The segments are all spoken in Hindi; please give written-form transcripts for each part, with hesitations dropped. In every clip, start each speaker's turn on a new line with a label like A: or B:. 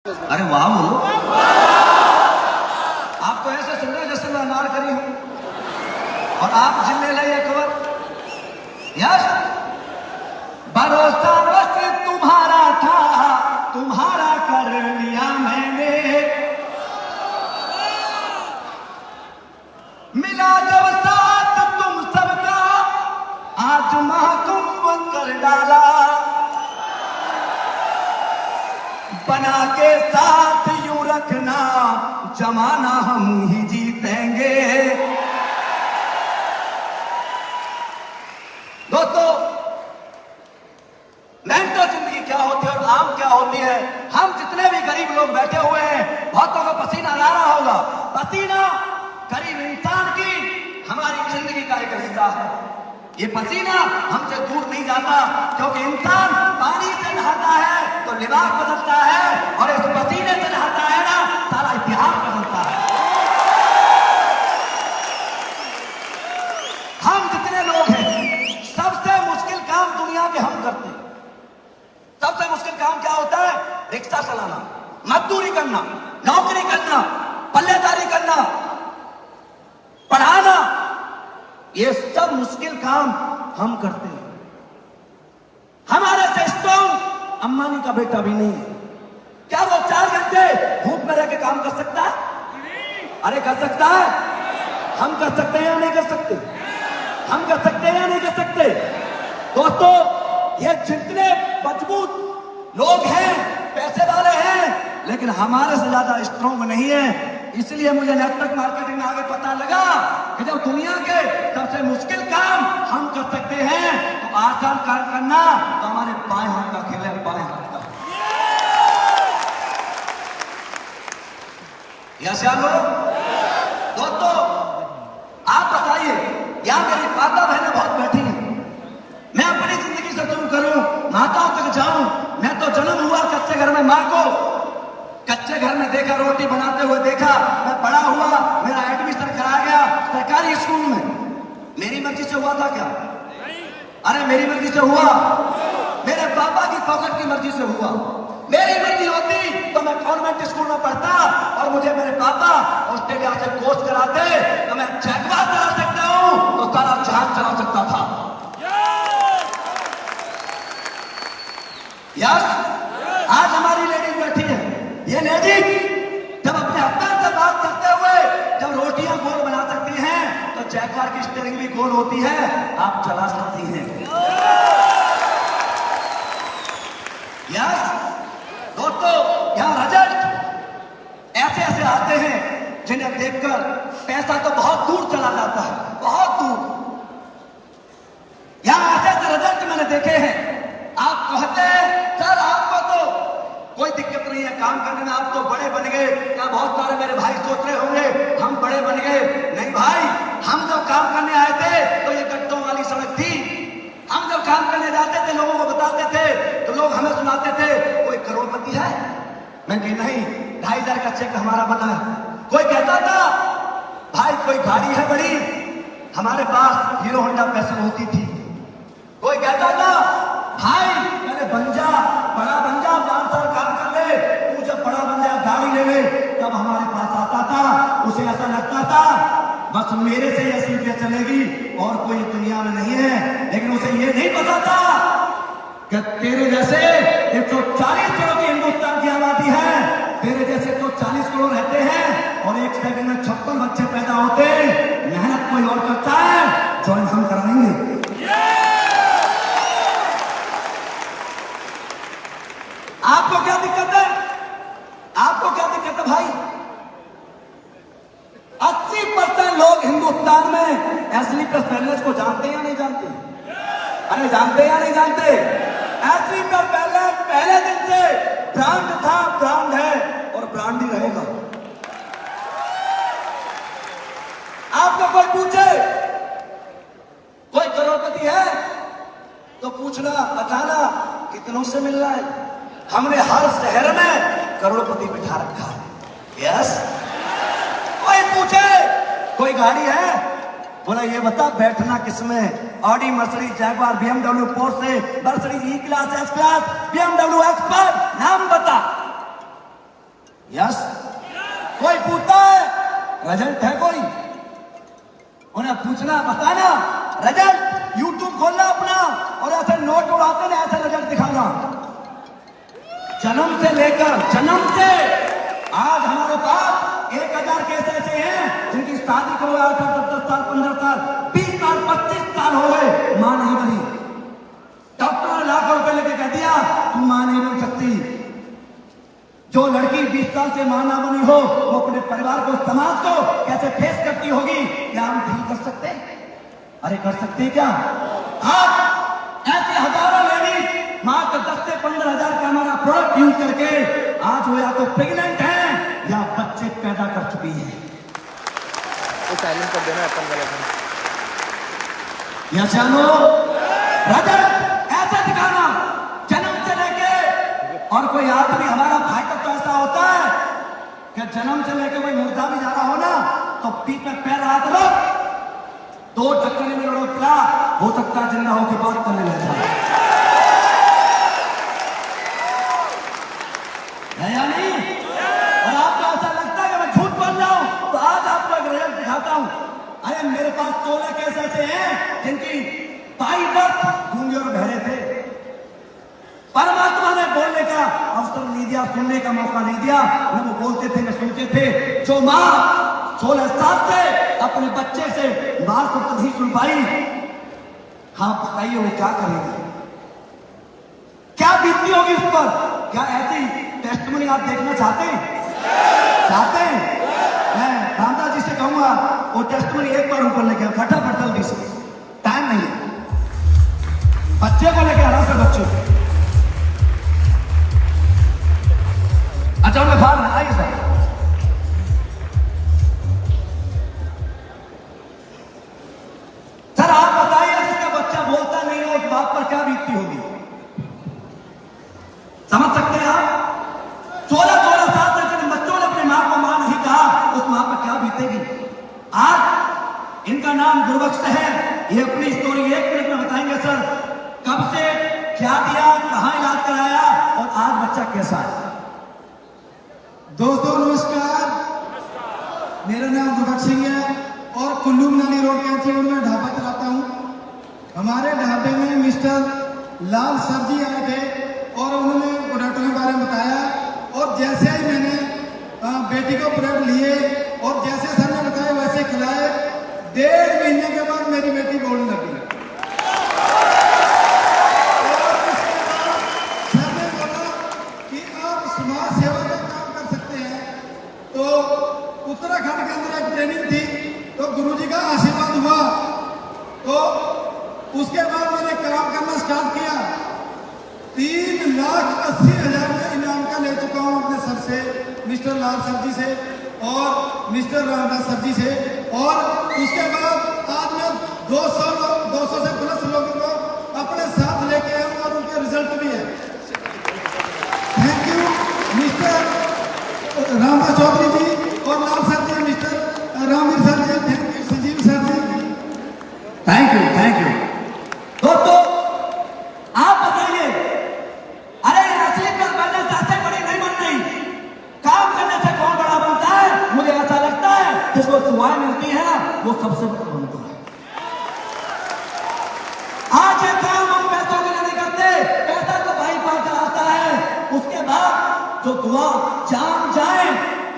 A: अरे वाह बोलो। आप तो ऐसे सुन रहे जैसे मैं अनार करी हूं और आप जिले लाइए खबर। यस, भरोसा बस तुम्हारा था, तुम्हारा कर लिया मैंने। मिला जब साथ तुम सबका, आज महकूम कर डाला। बना के साथ यूं रखना, जमाना हम ही जीतेंगे। दोस्तों, मेहनत जिंदगी क्या होती है और आम क्या होती है, हम जितने भी गरीब लोग बैठे हुए हैं, बहुतों को पसीना आ रहा होगा। पसीना गरीब इंसान की हमारी जिंदगी का एक हिस्सा है। ये पसीना हमसे दूर नहीं जाता, क्योंकि इंसान पानी से नहाता है तो लिबास बदलता है, और इस पसीने से नहाता है ना, सारा इतिहास बदलता है। हम जितने लोग हैं, सबसे मुश्किल काम दुनिया के हम करते हैं। सबसे मुश्किल काम क्या होता है? रिक्शा चलाना, मजदूरी करना, नौकरी करना, पल्लेदारी करना, पढ़ाना। ये सब मुश्किल काम हम करते हैं। हमारे से स्ट्रॉन्ग अंबानी का बेटा भी नहीं है। क्या वो 4 घंटे धूप में रह के काम कर सकता है? अरे कर सकता है। हम कर सकते हैं या नहीं कर सकते? हम कर सकते हैं या नहीं कर सकते? दोस्तों, ये जितने मजबूत लोग हैं, पैसे वाले हैं, लेकिन हमारे से ज्यादा स्ट्रॉन्ग नहीं है। इसलिए मुझे नेटवर्क मार्केटिंग में आगे पता लगा कि जब दुनिया के सबसे मुश्किल काम हम कर सकते हैं, तो आसान काम करना तो हमारे बाएं हाथ का खेल है, बाएं हाथ का। याद लो दोस्तों, आप बताइए, यहां मेरी माता बहनें बहुत बैठी हैं। मैं अपनी जिंदगी से शुरू करूं, माताओं तक जाऊं। मैं तो जन्म हुआ कच्चे घर में, माँ को कच्चे घर में देखा, रोटी बनाते हुए देखा। मैं बड़ा हुआ, मेरा एडमिशन कराया गया सरकारी स्कूल में। मेरी मर्जी से हुआ था क्या? अरे मेरी मर्जी से हुआ? मेरे पापा की पॉकेट की मर्जी से हुआ। मेरी मर्जी होती तो मैं कॉन्वेंट स्कूल में पढ़ता, और मुझे मेरे पापा ऑस्ट्रेलिया से कोर्स कराते तो मैं जैगवार चला सकता हूं, तो सारा जहाज चला सकता था। यस, आज हमारी लेडीज बैठी है। ये लेडीज जब अपने हस्बैंड से बात करते हुए जब रोटियां गोल बना सकती हैं, तो जैगवार की स्टीयरिंग भी गोल होती है, आप चला सकती हैं। यस दोस्तों, यहां रिजल्ट ऐसे ऐसे आते हैं जिन्हें देखकर पैसा तो बहुत दूर चला जाता है, बहुत दूर। यहां ऐसे ऐसे रिजल्ट मैंने देखे हैं। आप कहते हैं सर आपको तो कोई दिक्कत नहीं है काम करने में, आप तो बड़े बन गए। क्या बहुत सारे मेरे भाई सोच रहे होंगे हम बड़े बन गए। नहीं भाई, हम जब काम करने आए थे तो ये गड्ढों वाली सड़क थी। हम जब काम करने जाते थे, लोगों को बताते थे, तो लोग हमें सुनाते थे कोई करोड़पति है। मैं कही नहीं, 2,500 का चेक हमारा बना है। कोई कहता था भाई कोई गाड़ी है बड़ी, हमारे पास हीरो होंडा पैशन होती थी। कोई कहता था भाई पहले बन जा, बड़ा बन जा, 5 साल काम कर ले, तू जब बड़ा बन जा गाड़ी ले ले। तब हमारे पास आता था, उसे ऐसा लगता था बस मेरे से ये सीटें चलेगी और कोई दुनिया में नहीं है। लेकिन उसे ये नहीं पता था कि तेरे जैसे 140 करोड़ की हिंदुस्तान की आबादी है, तेरे जैसे 140 करोड़ रहते हैं, और एक सेकंड में 56 बच्चे पैदा होते। मेहनत कोई और करता है, ज्वाइन हम कराएंगे। आपको क्या दिक्कत है? आपको क्या दिक्कत है भाई? 80% लोग हिंदुस्तान में एस्लीपर्स पैलेस को जानते हैं या नहीं जानते? अरे जानते हैं या नहीं जानते? एस्लीपर पैलेस पहले दिन से ब्रांड था, ब्रांड है और ब्रांड ही रहेगा। आपको कोई पूछे कोई करोड़पति है तो पूछना, बताना कितनों से मिल रहा है। हमने हर शहर में करोड़पति बिठा रखा है। यस, कोई पूछे कोई गाड़ी है, बोला ये बता बैठना किसमें? Audi, Mercedes, Jaguar, BMW, Porsche, Mercedes E class, S class, BMW expert, नाम बता। पूछता है रिजल्ट है कोई, उन्हें पूछना बताना रिजल्ट, यूट्यूब खोलना अपना और ऐसे नोट उड़ाते ना, ऐसे रिजल्ट दिखाना। जन्म से लेकर जन्म से आज हमारे पास 1000 केस ऐसे हैं जिनकी शादी को 8 10 साल 15 साल 20 साल 25 साल हो गए, मां नहीं बनी। डॉक्टर ने लाखों रुपए लेके कह दिया तुम मां नहीं बन सकती। जो लड़की 20 साल से मां ना बनी हो वो अपने परिवार को, समाज को कैसे फेस करती होगी, क्या हम फील कर सकते हैं? अरे कर सकते हैं क्या? आज ऐसे हजारों लेडीज मात्र 10 से 15 हजार का हमारा प्रोडक्ट यूज करके आज वो या तो प्रेग्नेंट है या बच्चे पैदा कर चुकी है।
B: तो साइलेंट कर देना अपन गलत
A: या जानो रिजल्ट ऐसा दिखाना जन्म से लेके, और कोई आदमी हमारा भाई का तो ऐसा होता है कि जन्म से लेके कोई मुर्दा भी जा रहा हो ना तो पीठ में पैर हाथ लो, 2 ढक्कन में लड़ो, क्या हो सकता है जिंदा होकर बात करने लग जाए, है या नहीं? और आपको ऐसा लगता है कि मैं झूठ बोल रहा हूं, तो आज आपको एक रिजल्ट दिखाता हूं। अरे मेरे पास 16 केस ऐसे हैं जिनकी बाई बर्थ गूंगे और बहरे थे, परमात्मा ने बोलने का अवसर नहीं दिया, सुनने का मौका नहीं दिया, न वो बोलते थे न सुनते थे। जो माँ 16 साल से अपने बच्चे से बात को नहीं सुन पाई, हाँ बताइए वो क्या करेगी, क्या बीतती होगी उस पर? क्या ऐसी टेस्टमनी आप देखना चाहते हैं? मैं रामदास जी से कहूंगा वो टेस्टमनी एक बार ऊपर लेके फटाफट जल्दी से, टाइम नहीं है, बच्चे को लेके आना से बच्चों को। अच्छा उन्हें बाहर ना आइए सर। सर आप बताइए जिसका बच्चा बोलता नहीं है उस बात पर क्या बीतती होगी, समझ सकते हैं आप? 16 साल तक जिन बच्चों ने अपनी मां को मां नहीं कहा, उस मां पर क्या बीतेगी? आज इनका नाम गुरबख्श है, ये अपनी स्टोरी 1 मिनट में बताएंगे सर, कब से क्या दिया, कहां इलाज कराया और आज बच्चा कैसा है।
C: दोस्तों नमस्कार, मेरा नाम गुरबख्श सिंह है और कुल्लू मनाली रोड कैंची में ढाबा चलाता हूँ। हमारे ढाबे में मिस्टर लाल सर जी आए थे और उन्होंने प्रोडक्ट के बारे में बताया, और जैसे ही मैंने बेटी को प्रोडक्ट लिए और जैसे सर ने बताया वैसे खिलाए, 1.5 महीने के बाद मेरी बेटी बोलने लगी। सर ने बोला कि आप समाज सेवा का काम कर सकते हैं, तो उत्तराखंड के अंदर एक ट्रेनिंग थी, तो गुरुजी का आशीर्वाद हुआ, तो उसके बाद मैंने काम करना स्टार्ट किया। 3,80,000 का इनाम का ले चुका हूँ अपने सर से, मिस्टर लाल सर जी से और मिस्टर रामदास सर जी से, और उसके बाद आज मैं 200 से प्लस लोगों को अपने साथ लेके आया हूँ और उनके रिजल्ट भी है। Thank you mister Ramdas Chaudhary ji और Lal sir ji, mister Ramveer sir ji, thank you Sanjeev sir ji,
A: thank you. दोस्तों आप बताइए, अरे असली पर बनने से बड़ी नहीं बनती, काम करने से कौन बड़ा बनता है? मुझे ऐसा लगता है जिसको दुआएं मिलती है वो सबसे बड़ा बनता है। आज ये काम हम पैसों के लिए नहीं करते, पैसा तो भाई पास आता है, उसके बाद जो दुआ जान जाए,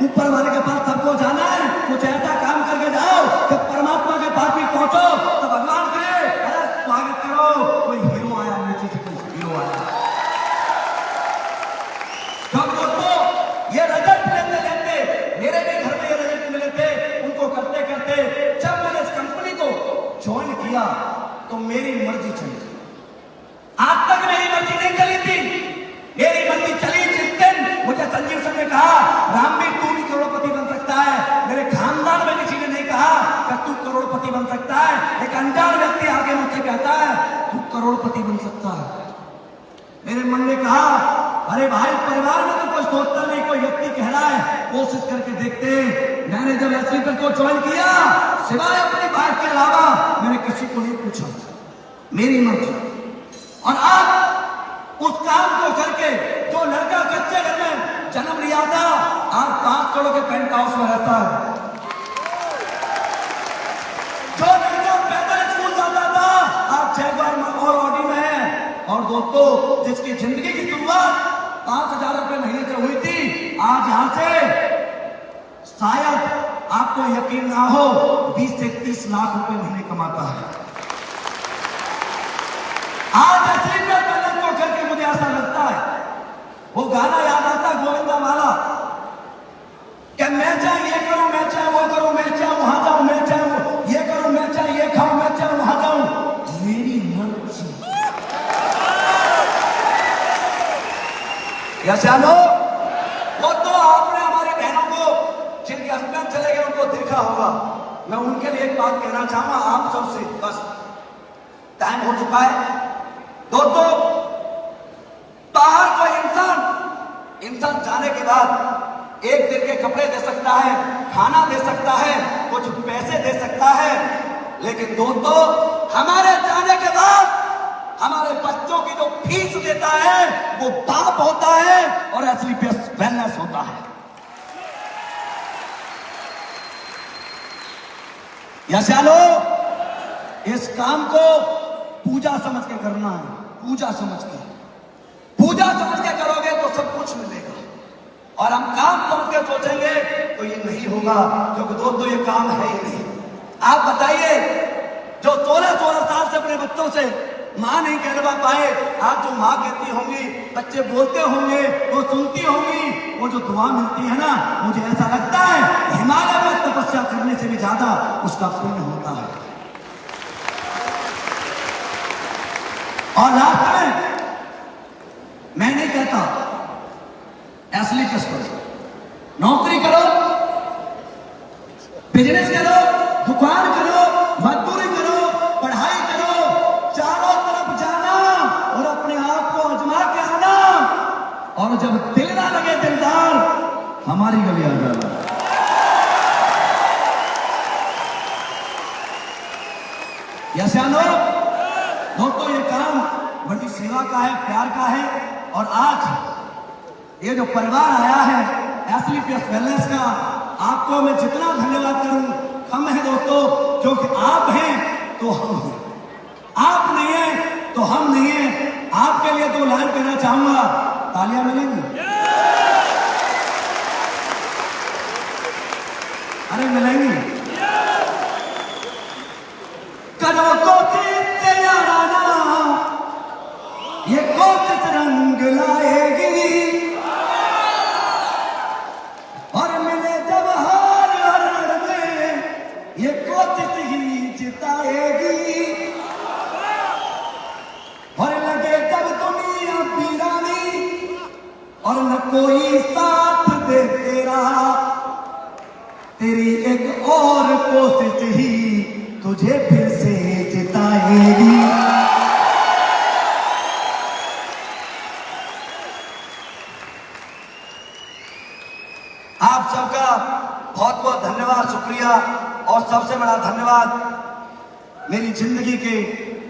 A: ऊपर वाले के पास सबको जाना है, कुछ ऐसा काम करके जाओ कि परमात्मा के पास भी पहुंचो, तो भगवान कहे अरे स्वागत करो, कोई हीरो आया, नीचे से कोई हीरो आया। दोस्तों ये रिजल्ट लेते मेरे भी घर में ये रिजल्ट मिले थे, उनको करते करते जब मैंने इस कंपनी को ज्वाइन किया तो मेरी मर्जी चली। आज तक मेरी मर्जी नहीं चली थी, मेरी मर्जी चली जिस दिन मुझे संजीव सर ने कहा रामवीर तू भी करोड़पति बन सकता है। मेरे खानदान में किसी ने नहीं कहा कि तू करोड़पति बन सकता है, एक अनजान व्यक्ति आगे मुझसे कहता है तू करोड़पति बन सकता है। मेरे मन ने कहा अरे भाई परिवार में तो कोई सोचता नहीं, कोई व्यक्ति कह रहा है, कोशिश करके देखते। मैंने जब एसपीपी को ज्वाइन किया, सिवाय अपनी वाइफ के अलावा मैंने किसी को नहीं पूछा, मेरी मर्जी। और आज उस काम को करके जो लड़का कच्चे घर में जन्म लिया था, आज 5 करोड़ के पेंट हाउस में रहता है। जो लड़का पैदल स्कूल जाता था आज जैगवार और ऑडी में है। और दोस्तों, जिसकी जिंदगी की शुरुआत 5,000 रुपए महीने से हुई थी, आज यहां से शायद आपको यकीन ना हो 20 से 30 लाख रुपए महीने कमाता है। आज असली में को करके मुझे ऐसा लगता है, वो गाना याद आता गोविंदा वाला कि मैं चाहे ये करूं, मैं चाहे वो करूं, मैं चाहे वहां जाऊं, मैं चाहे ये करूं, मैं चाहे ये खाऊं, मैं चाहे वहां जाऊं, मेरी मर्जी। यानो वो तो आपने हमारी बहनों को जिनके हस्बैंड चले गए उनको देखा होगा। मैं उनके लिए एक बात कहना चाहूंगा आप सबसे, बस टाइम हो चुका है दोस्तों। बाहर कोई इंसान जाने के बाद एक दिन के कपड़े दे सकता है, खाना दे सकता है, कुछ पैसे दे सकता है, लेकिन दोस्तों हमारे जाने के बाद हमारे बच्चों की जो फीस देता है वो बाप होता है और असली वेलनेस होता है। यशालो, इस काम को पूजा समझ के करना है, पूजा समझ के करोगे तो सब कुछ मिलेगा। और हम काम समझ के सोचेंगे तो ये नहीं होगा, क्योंकि दोस्तों ये काम है ही नहीं। आप बताइए, जो 16 साल से अपने बच्चों से मां नहीं कहलवा पाए, आज जो मां कहती होंगी, बच्चे बोलते होंगे, वो सुनती होंगी, वो जो दुआ मिलती है ना, मुझे ऐसा लगता है हिमालय में तपस्या करने से भी ज्यादा उसका पुण्य होता है। और लास्ट में मैं नहीं कहता असली कष्ट करो, नौकरी करो, बिजनेस करो, दुकान करो, मजदूरी करो, पढ़ाई करो, चारों तरफ जाना और अपने आप को आजमा के आना, और जब दिल ना लगे दिलदार, हमारी गली आ जाना। यशानो दोस्तों, ये काम बड़ी सेवा का है, प्यार का है। और आज ये जो परिवार आया है एसलीपीएस वेलनेस का, आपको मैं जितना धन्यवाद करूं कम है दोस्तों, क्योंकि आप हैं तो हम हैं, आप नहीं हैं तो हम नहीं हैं। आपके लिए 2 लाइन कहना चाहूंगा, तालियां मिलेंगी? अरे मिलेंगी? करो कोशिश याराना, ये कोशिश रंग लाएगी, और मिले जब हार हर में, ये कोशिश ही जिताएगी। और लगे जब दुनिया वीरानी और न कोई साथ दे तेरा, तेरी एक और कोशिश ही तुझे फिर से जिताएगी। आप सबका बहुत बहुत धन्यवाद, शुक्रिया। और सबसे बड़ा धन्यवाद मेरी जिंदगी के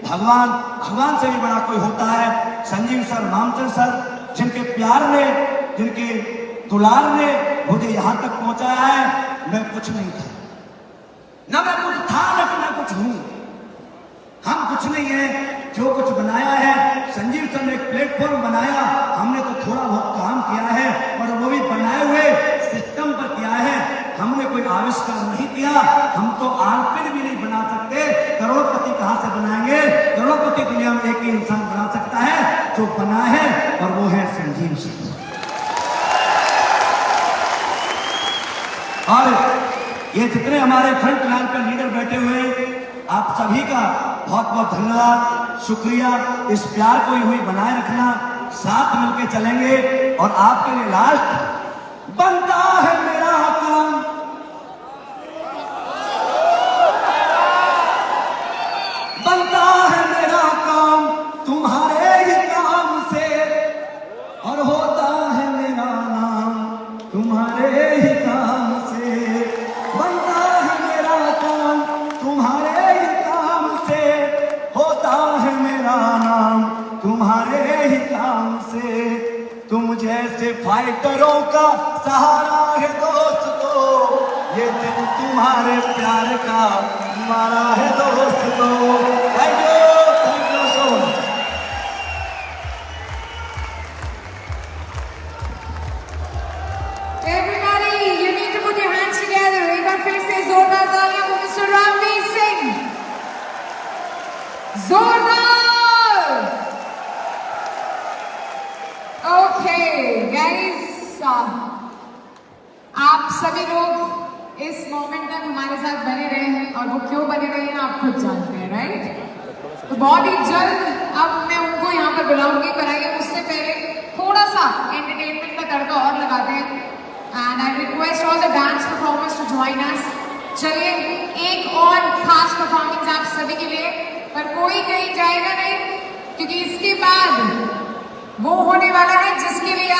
A: भगवान से भी बड़ा कोई होता है, संजीव सर, रामचंद्र सर, जिनके प्यार ने, जिनके दुलार ने मुझे यहां तक पहुंचाया है। मैं कुछ नहीं था, ना मैं कुछ था, ना कुछ हूं, हम कुछ नहीं है। जो कुछ बनाया है संजीव सर ने, एक प्लेटफॉर्म बनाया, हमने तो थोड़ा बहुत काम किया है, और वो भी बनाए हुए सिस्टम पर किया है। हमने कोई आविष्कार नहीं किया, हम तो आरपिन भी नहीं बना सकते। करोड़पति कहां से बनाएंगे? करोड़पति दुनिया में एक ही इंसान बना सकता है जो बना है, और वो है संजीव सर। और ये जितने हमारे फ्रंट लाइन पर लीडर बैठे हुए, आप सभी का बहुत बहुत धन्यवाद, शुक्रिया। इस प्यार को यूं ही बनाए रखना, साथ मिलकर चलेंगे। और आपके लिए लास्ट बनता है मेरा काम, बनता है मेरा काम तुम्हारे ही काम से, और होता है मेरा नाम तुम्हारे ही काम से। बनता है मेरा काम तुम्हारे ही काम से, होता है मेरा नाम तुम्हारे ही काम से। तुम जैसे फाइटरों का सहारा तुम्हारे प्यार का मारा है दोस्त तो। Thank you so much.
D: Everybody, you need to put your hands together. एक बार फिर से जोरदार तालियां for Mr. Ramveer Singh. जोरदार. Okay, guys. आप सभी लोग इस मोमेंट तक हमारे साथ बने रहे हैं और वो क्यों बने रहे हैं आप खुद जानते हैं, राइट? तो बहुत ही जल्द अब मैं उनको यहाँ पर बुलाऊंगी, पर आइए उससे पहले थोड़ा सा एंटरटेनमेंट का तड़का और लगाते हैं। And I request all the dance performers to join us. चलिए एक और खास परफॉर्मेंस आप सभी के लिए, पर कोई कहीं जाएगा नहीं क्योंकि इसके बाद वो होने वाला है जिसके लिए आप